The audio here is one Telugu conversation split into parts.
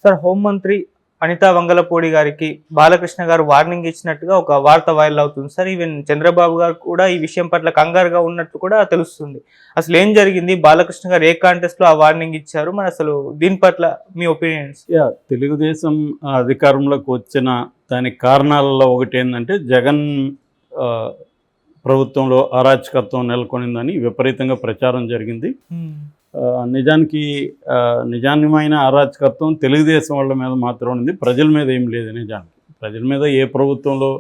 సార్, హోంమంత్రి అనితా వంగలపూడి గారికి బాలకృష్ణ గారు వార్నింగ్ ఇచ్చినట్టుగా ఒక వార్త వైరల్ అవుతుంది సార్. ఈవెన్ చంద్రబాబు గారు కూడా ఈ విషయం పట్ల కంగారుగా ఉన్నట్టు కూడా తెలుస్తుంది. అసలు ఏం జరిగింది? బాలకృష్ణ గారు ఏ కాంటెస్ట్ లో ఆ వార్నింగ్ ఇచ్చారు? మరి అసలు దీని పట్ల మీ ఒపీనియన్స్? తెలుగుదేశం అధికారంలోకి వచ్చిన దానికి కారణాలలో ఒకటి ఏంటంటే జగన్ ఆ, ప్రభుత్వంలో అరాచకత్వం నెలకొనిందని విపరీతంగా ప్రచారం జరిగింది. నిజానికి నిజాన్యమైన అరాచకత్వం తెలుగుదేశం వాళ్ళ మీద మాత్రం ఉంది, ప్రజల మీద ఏం లేదు. నిజానికి ప్రజల మీద ఏ ప్రభుత్వంలో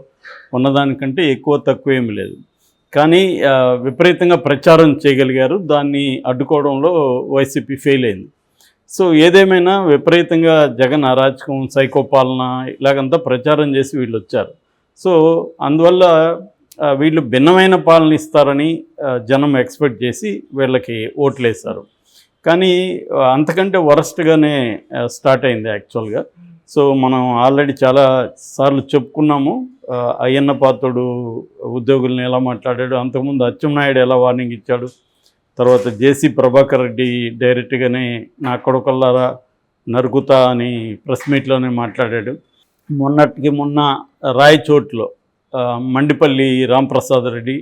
ఉన్నదానికంటే ఎక్కువ తక్కువ ఏమి లేదు. కానీ విపరీతంగా ప్రచారం చేయగలిగారు. దాన్ని అడ్డుకోవడంలో వైసీపీ ఫెయిల్ అయింది. సో ఏదేమైనా విపరీతంగా జగన్ అరాచకం, సైకోపాలన ఇలాగంతా ప్రచారం చేసి వీళ్ళు వచ్చారు. సో అందువల్ల వీళ్ళు భిన్నమైన పాలన ఇస్తారని జనం ఎక్స్పెక్ట్ చేసి వీళ్ళకి ఓట్లేశారు. కానీ అంతకంటే వరస్ట్గానే స్టార్ట్ అయింది యాక్చువల్గా. సో మనం ఆల్రెడీ చాలా సార్లు చెప్పుకున్నాము. అయ్యన్న పాత్రుడు ఉద్యోగుల్ని ఎలా మాట్లాడాడు, అంతకుముందు అచ్చెన్నాయుడు ఎలా వార్నింగ్ ఇచ్చాడు, తర్వాత జేసీ ప్రభాకర్ రెడ్డి డైరెక్ట్గానే నా కొడుకల్లారా నరుకుతా అని ప్రెస్ మీట్లోనే మాట్లాడాడు. మొన్నటికి మొన్న రాయచోట్లో మండిపల్లి రాంప్రసాద్ రెడ్డి,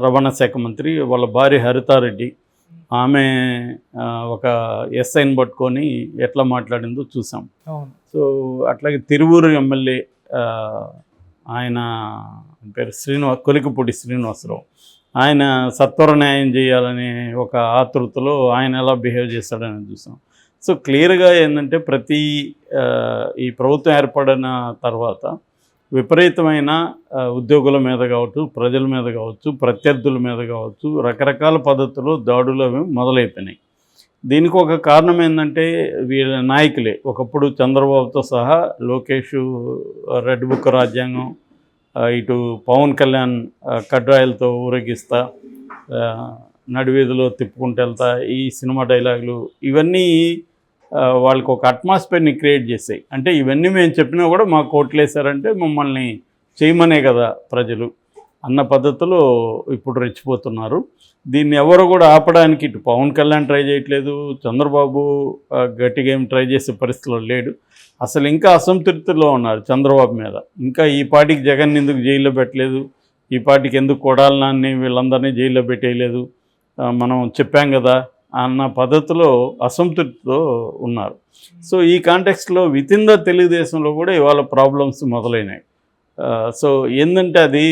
రవాణా శాఖ మంత్రి, వాళ్ళ భార్య హరితారెడ్డి, ఆమె ఒక ఎస్ఐని పట్టుకొని ఎట్లా మాట్లాడిందో చూసాం. సో అట్లాగే తిరువూరు ఎమ్మెల్యే ఆయన పేరు కొలికపూడి శ్రీనివాసరావు, ఆయన సత్వర న్యాయం చేయాలనే ఒక ఆతృతలో ఆయన ఎలా బిహేవ్ చేస్తాడని చూసాం. సో క్లియర్గా ఏంటంటే ఈ ప్రభుత్వం ఏర్పడిన తర్వాత విపరీతమైన ఉద్యోగుల మీద కావచ్చు, ప్రజల మీద కావచ్చు, ప్రత్యర్థుల మీద కావచ్చు, రకరకాల పద్ధతుల్లో దాడులు అవి మొదలైపోయినాయి. దీనికి ఒక కారణం ఏంటంటే వీళ్ళ నాయకులే. ఒకప్పుడు చంద్రబాబుతో సహా లోకేష్ రెడ్ బుక్ రాజ్యాంగం, ఇటు పవన్ కళ్యాణ్ కడ్రాయలతో ఊరేగిస్తా, నడివీధిలో తిప్పుకుంటూ వెళ్తా, ఈ సినిమా డైలాగులు ఇవన్నీ వాళ్ళకి ఒక అట్మాస్ఫియర్ని క్రియేట్ చేసాయి. అంటే ఇవన్నీ మేము చెప్పినా కూడా మాకు ఓట్లేశారంటే మమ్మల్ని చేయమనే కదా ప్రజలు అన్న పద్ధతిలో ఇప్పుడు రెచ్చిపోతున్నారు. దీన్ని ఎవరు కూడా ఆపడానికి ఇటు పవన్ కళ్యాణ్ ట్రై చేయట్లేదు, చంద్రబాబు గట్టిగా ఏం ట్రై చేసే పరిస్థితిలో లేడు. అసలు ఇంకా అసంతృప్తిలో ఉన్నారు చంద్రబాబు మీద. ఇంకా ఈ పార్టీకి జగన్ ఎందుకు జైల్లో పెట్టలేదు, ఈ పార్టీకి ఎందుకు కొడాలనాన్ని వీళ్ళందరినీ జైల్లో పెట్టేయలేదు, మనం చెప్పాం కదా అన్న పద్ధతిలో అసంతృప్తితో ఉన్నారు. సో ఈ కాంటెక్స్ట్లో వితిన్ ద తెలుగుదేశంలో కూడా ఇవాళ ప్రాబ్లమ్స్ మొదలైనాయి. సో ఏంటంటే అది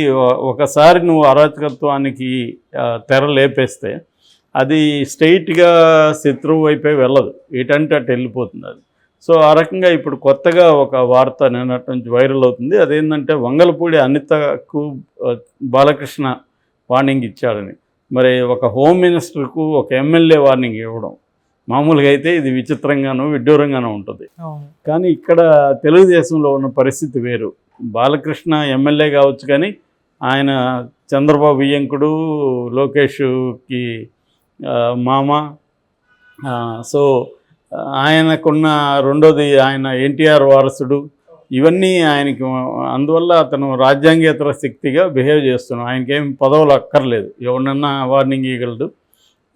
ఒకసారి నువ్వు అరాచకత్వానికి తెర లేపేస్తే అది స్ట్రైట్గా శత్రువు వైపే వెళ్ళదు, ఎటంటే అటు వెళ్ళిపోతుంది అది. సో ఆ రకంగా ఇప్పుడు కొత్తగా ఒక వార్త నిన్నటి నుంచి వైరల్ అవుతుంది. అదేంటంటే వంగలపూడి అనితకు బాలకృష్ణ వార్నింగ్ ఇచ్చాడని. మరి ఒక హోమ్ మినిస్టర్కు ఒక ఎమ్మెల్యే వార్నింగ్ ఇవ్వడం మామూలుగా అయితే ఇది విచిత్రంగానూ విడ్డూరంగానూ ఉంటుంది. కానీ ఇక్కడ తెలుగుదేశంలో ఉన్న పరిస్థితి వేరు. బాలకృష్ణ ఎమ్మెల్యే కావచ్చు, కానీ ఆయన చంద్రబాబు వియ్యంకుడు, లోకేష్కి మామ. సో ఆయనకున్న రెండోది ఆయన ఎన్టీఆర్ వారసుడు. ఇవన్నీ ఆయనకి, అందువల్ల అతను రాజ్యాంగేతర శక్తిగా బిహేవ్ చేస్తున్నాడు. ఆయనకేం పదవులు అక్కర్లేదు, ఎవరినన్నా వార్నింగ్ ఇవ్వగలడు,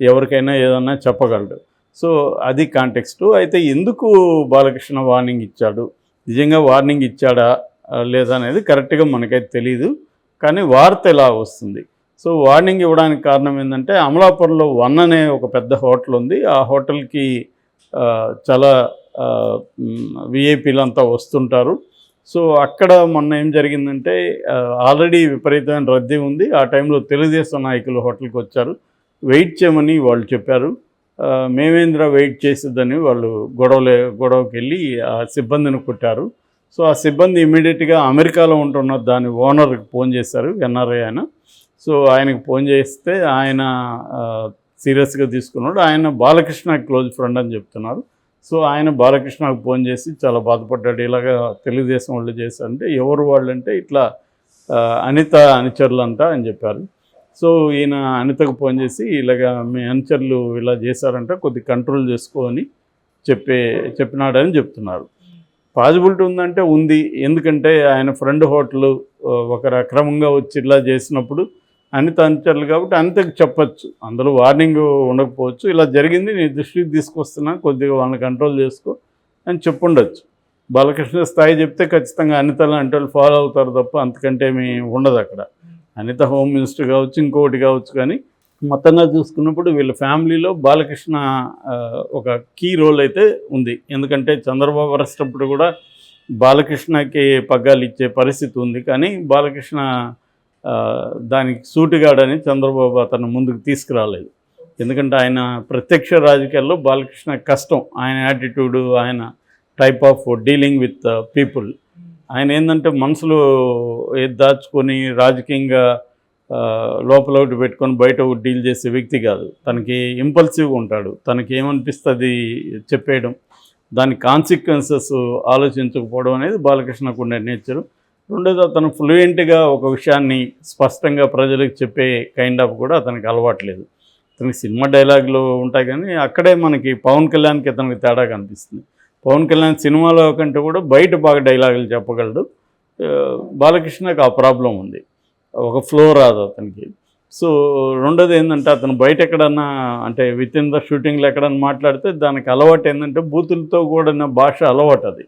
ఎవరికైనా ఏదన్నా చెప్పగలడు. సో అది కాంటెక్స్టు. అయితే ఎందుకు బాలకృష్ణ వార్నింగ్ ఇచ్చాడు, నిజంగా వార్నింగ్ ఇచ్చాడా లేదా అనేది కరెక్ట్గా మనకైతే తెలియదు. కానీ వార్త ఎలా వస్తుంది. సో వార్నింగ్ ఇవ్వడానికి కారణం ఏంటంటే అమలాపురంలో వన్ అనే ఒక పెద్ద హోటల్ ఉంది. ఆ హోటల్కి చాలా విఐపీలంతా వస్తుంటారు. సో అక్కడ మొన్న ఏం జరిగిందంటే ఆల్రెడీ విపరీతమైన రద్దీ ఉంది. ఆ టైంలో తెలుగుదేశం నాయకులు హోటల్కి వచ్చారు, వెయిట్ చేయమని వాళ్ళు చెప్పారు. మేమేంద్ర వెయిట్ చేసేదని వాళ్ళు గొడవకి వెళ్ళి ఆ సిబ్బందిని కొట్టారు. సో ఆ సిబ్బంది ఇమీడియట్గా అమెరికాలో ఉంటున్న దాని ఓనర్కి ఫోన్ చేశారు, ఎన్ఆర్ఐ ఆయన. సో ఆయనకు ఫోన్ చేస్తే ఆయన సీరియస్గా తీసుకున్నాడు. ఆయన బాలకృష్ణ క్లోజ్ ఫ్రెండ్ అని చెప్తున్నారు. సో ఆయన బాలకృష్ణకు ఫోన్ చేసి చాలా బాధపడ్డాడు. ఇలాగా తెలుగుదేశం వాళ్ళు చేశారంటే ఎవరు వాళ్ళు అంటే ఇట్లా అనిత అనుచరులంట అని చెప్పారు. సో ఈయన అనితకు ఫోన్ చేసి ఇలాగా మీ అనుచరులు ఇలా చేశారంట, కొద్ది కంట్రోల్ చేసుకోని చెప్పినాడని చెప్తున్నారు. పాజిబిలిటీ ఉందంటే ఉంది. ఎందుకంటే ఆయన ఫ్రెండ్ హోటల్ ఒకరు అక్రమంగా వచ్చి ఇలా చేసినప్పుడు అనిత అనుచరులు కాబట్టి అనితకు చెప్పచ్చు, అందులో వార్నింగ్ ఉండకపోవచ్చు. ఇలా జరిగింది, నీ దృష్టికి తీసుకొస్తున్నా, కొద్దిగా వాళ్ళని కంట్రోల్ చేసుకో అని చెప్పుండొచ్చు. బాలకృష్ణ స్థాయి చెప్తే ఖచ్చితంగా అనిత లాంటి వాళ్ళు ఫాలో అవుతారు తప్ప అంతకంటే ఏమీ ఉండదు అక్కడ. అనిత హోమ్ మినిస్టర్ కావచ్చు, ఇంకొకటి కావచ్చు, కానీ మొత్తంగా చూసుకున్నప్పుడు వీళ్ళ ఫ్యామిలీలో బాలకృష్ణ ఒక కీ రోల్ అయితే ఉంది. ఎందుకంటే చంద్రబాబు అరెస్ట్ అప్పుడు కూడా బాలకృష్ణకి పగ్గాలు ఇచ్చే పరిస్థితి ఉంది, కానీ బాలకృష్ణ దానికి సూటిగాడని చంద్రబాబు అతను ముందుకు తీసుకురాలేదు. ఎందుకంటే ఆయన ప్రత్యక్ష రాజకీయాల్లో బాలకృష్ణ కష్టం, ఆయన యాటిట్యూడు, ఆయన type of dealing with people. ఆయన ఏంటంటే మనసులో ఏది దాచుకొని రాజకీయంగా లోపల ఒకటి పెట్టుకొని బయట ఒకటి డీల్ చేసే వ్యక్తి కాదు. తనకి ఇంపల్సివ్గా ఉంటాడు, తనకి ఏమనిపిస్తుంది చెప్పేయడం, దాని కాన్సిక్వెన్సెస్ ఆలోచించకపోవడం అనేది బాలకృష్ణకు ఉండే నేచరు. రెండోది, అతను ఫ్లూయెంట్గా ఒక విషయాన్ని స్పష్టంగా ప్రజలకు చెప్పే కైండ్ ఆఫ్ కూడా అతనికి అలవాట్లేదు. అతనికి సినిమా డైలాగులు ఉంటాయి, కానీ అక్కడే మనకి పవన్ కళ్యాణ్కి అతనికి తేడా కనిపిస్తుంది. పవన్ కళ్యాణ్ సినిమాలో కంటే కూడా బయట బాగా డైలాగులు చెప్పగలడు. బాలకృష్ణకి ఆ ప్రాబ్లం ఉంది, ఒక ఫ్లో రాదు అతనికి. సో రెండోది ఏంటంటే, అతను బయట ఎక్కడన్నా అంటే విత్ ఇన్ ద షూటింగ్లో ఎక్కడన్నా మాట్లాడితే దానికి అలవాటు ఏంటంటే బూతులతో కూడిన భాష అలవాటు అది.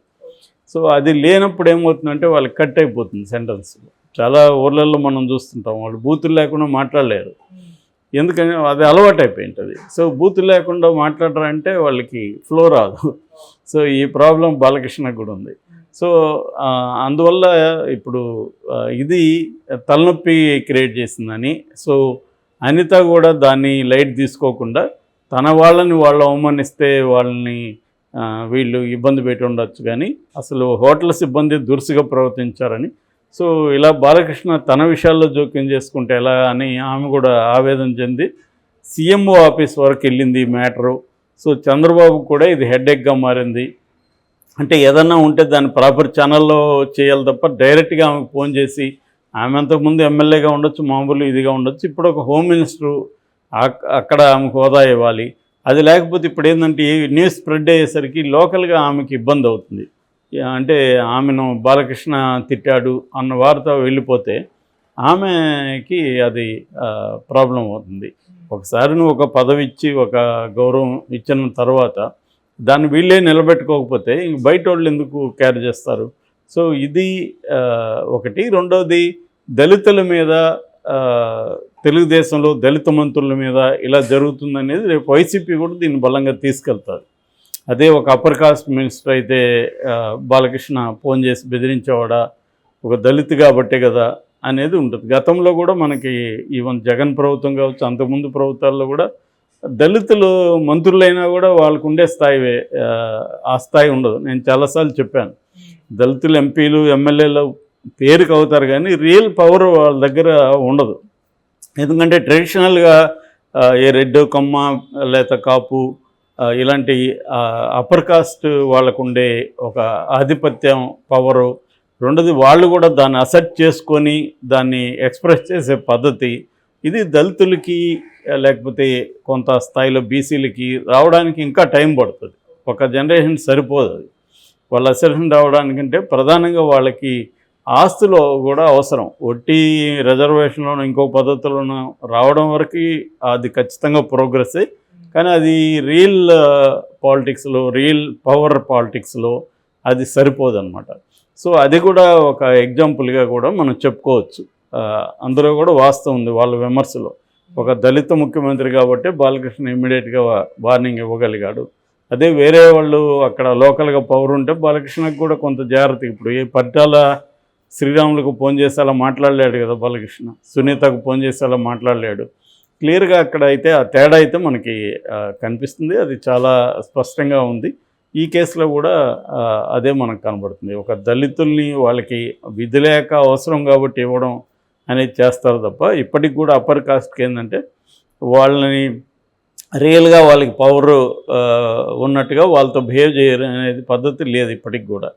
సో అది లేనప్పుడు ఏమవుతుందంటే వాళ్ళకి కట్ అయిపోతుంది సెంటెన్స్. చాలా ఊర్లలో మనం చూస్తుంటాం, వాళ్ళు బూతులు లేకుండా మాట్లాడలేరు, ఎందుకని అది అలవాటు అయిపోయింటుంది. సో బూతులు లేకుండా మాట్లాడరంటే వాళ్ళకి ఫ్లో రాదు. సో ఈ ప్రాబ్లం బాలకృష్ణకు కూడా ఉంది. సో అందువల్ల ఇప్పుడు ఇది తలనొప్పి క్రియేట్ చేసిందని. సో అనిత కూడా దాన్ని లైట్ తీసుకోకుండా తన వాళ్ళని వాళ్ళు అవమానిస్తే వాళ్ళని వీళ్ళు ఇబ్బంది పెట్టి ఉండొచ్చు, కానీ అసలు హోటల్ సిబ్బంది దురుసుగా ప్రవర్తించారని. సో ఇలా బాలకృష్ణ తన విషయాల్లో జోక్యం చేసుకుంటే ఎలా అని ఆమె కూడా ఆవేదన చెంది సీఎంఓ ఆఫీస్ వరకు వెళ్ళింది ఈ మ్యాటరు. సో చంద్రబాబు కూడా ఇది హెడ్ఏక్గా మారింది. అంటే ఏదన్నా ఉంటే దాన్ని ప్రాపర్ ఛానల్లో చేయాలి తప్ప డైరెక్ట్గా ఆమెకు ఫోన్ చేసి, ఆమె అంతకుముందు ఎమ్మెల్యేగా ఉండొచ్చు, మామూలు ఇదిగా ఉండొచ్చు, ఇప్పుడు ఒక హోమ్ మినిస్టరు, అక్కడ ఆమెకు హోదా ఇవ్వాలి. అది లేకపోతే ఇప్పుడు ఏంటంటే ఈ న్యూస్ స్ప్రెడ్ అయ్యేసరికి లోకల్గా ఆమెకి ఇబ్బంది అవుతుంది. అంటే ఆమెను బాలకృష్ణ తిట్టాడు అన్న వార్త వెళ్ళిపోతే ఆమెకి అది ప్రాబ్లం అవుతుంది. ఒకసారి నువ్వు ఒక పదవి ఇచ్చి ఒక గౌరవం ఇచ్చిన తర్వాత దాన్ని వీళ్ళే నిలబెట్టుకోకపోతే ఇంక బయట వాళ్ళు ఎందుకు క్యారీ చేస్తారు? సో ఇది ఒకటి. రెండోది, దళితుల మీద తెలుగుదేశంలో దళిత మంత్రుల మీద ఇలా జరుగుతుందనేది రేపు వైసీపీ కూడా దీన్ని బలంగా తీసుకెళ్తారు. అదే ఒక అప్పర్ కాస్ట్ మినిస్టర్ అయితే బాలకృష్ణ ఫోన్ చేసి బెదిరించేవాడా, ఒక దళిత్ కాబట్టే కదా అనేది ఉంటుంది. గతంలో కూడా మనకి ఈవెన్ జగన్ ప్రభుత్వం కావచ్చు, అంతకుముందు ప్రభుత్వాల్లో కూడా దళితులు మంత్రులైనా కూడా వాళ్ళకు ఉండే స్థాయి ఆ స్థాయి ఉండదు. నేను చాలాసార్లు చెప్పాను, దళితులు ఎంపీలు ఎమ్మెల్యేలు పేరుకు అవుతారు, కానీ రియల్ పవర్ వాళ్ళ దగ్గర ఉండదు. ఎందుకంటే ట్రెడిషనల్గా ఏ రెడ్డు, కమ్మ, లేత కాపు ఇలాంటి అప్పర్ కాస్ట్ వాళ్ళకు ఉండే ఒక ఆధిపత్యం, పవరు. రెండోది, వాళ్ళు కూడా దాన్ని అసెప్ట్ చేసుకొని దాన్ని ఎక్స్ప్రెస్ చేసే పద్ధతి, ఇది దళితులకి లేకపోతే కొంత స్థాయిలో బీసీలకి రావడానికి ఇంకా టైం పడుతుంది. ఒక జనరేషన్ సరిపోదు అది. వాళ్ళ అసెప్షన్ రావడానికంటే ప్రధానంగా వాళ్ళకి ఆస్తులు కూడా అవసరం. ఒట్టి రిజర్వేషన్లోనూ ఇంకో పద్ధతుల్లోనూ రావడం వరకు అది ఖచ్చితంగా ప్రోగ్రెస్సే, కానీ అది రియల్ పాలిటిక్స్లో, రియల్ పవర్ పాలిటిక్స్లో అది సరిపోదన్నమాట. సో అది కూడా ఒక ఎగ్జాంపుల్గా కూడా మనం చెప్పుకోవచ్చు. అందులో కూడా వాస్తవం ఉంది వాళ్ళ విమర్శలో. ఒక దళిత ముఖ్యమంత్రి కాబట్టి బాలకృష్ణ ఇమ్మీడియట్గా వార్నింగ్ ఇవ్వగలిగాడు. అదే వేరే వాళ్ళు అక్కడ లోకల్గా పవర్ ఉంటే బాలకృష్ణకు కూడా కొంత జాగ్రత్త. ఇప్పుడు ఏ పరిటాల శ్రీరాములకు ఫోన్ చేసి అలా మాట్లాడలేడు కదా బాలకృష్ణ, సునీతకు ఫోన్ చేసి అలా మాట్లాడలేడు. క్లియర్గా అక్కడ అయితే ఆ తేడా అయితే మనకి కనిపిస్తుంది, అది చాలా స్పష్టంగా ఉంది. ఈ కేసులో కూడా అదే మనకు కనబడుతుంది. ఒక దళితుల్ని వాళ్ళకి విధి లేక అవసరం కాబట్టి ఇవ్వడం అనేది చేస్తారు తప్ప, ఇప్పటికి కూడా అప్పర్ కాస్ట్కి ఏంటంటే వాళ్ళని రియల్గా వాళ్ళకి పవర్ ఉన్నట్టుగా వాళ్ళతో బిహేవ్ చేయరు అనేది పద్ధతి లేదు ఇప్పటికి కూడా.